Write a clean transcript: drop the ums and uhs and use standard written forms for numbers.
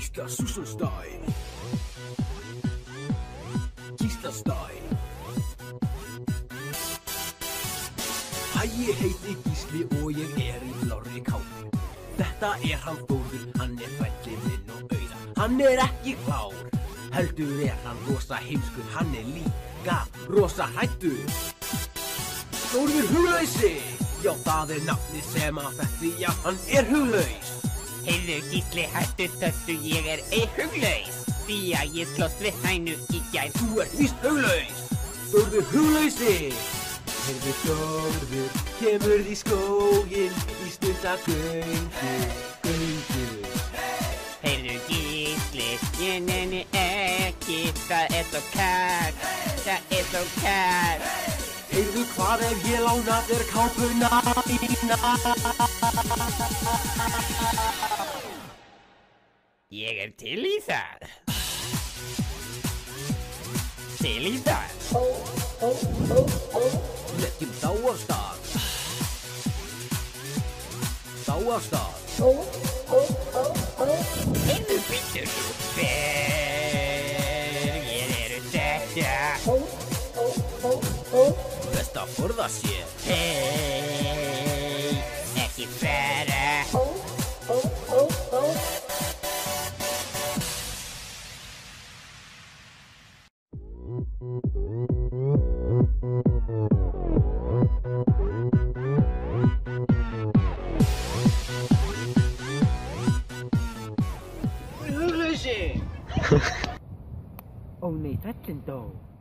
Gísla Súsulstein. Gísla Stein. Hæ, ég heiti Gísli og ég í blárri kápu. Þetta hann Þórður, hann frændinn minn og auða. Hann ekki klár, heldur hann rosa heimskur. Hann líka rosa hræddur. Þórður huglausi, já það nafnið sem hann þekkti, já hann huglaus. Heyrðu Gísli, hættu þessu, ég ei huglaus. Því að ég slóst við hænu í gær. Þú víst huglaus, Þórður huglausi. Heyrðu Þórður, kemur í skóginn í stutta göngu. Heyrðu Gísli, ég nenni ekki, það svo kalt, það svo kalt. Heyrðu hvað ef ég lána þér kápuna mína? Ég til í það. Til í það. Leggjum þá af stað. Þá af stað. Heyrðu býttu nú, hverjir þetta? Best að forða sér. Hey, ekki fara. Huglausi! Ó nei, þrællinn dó.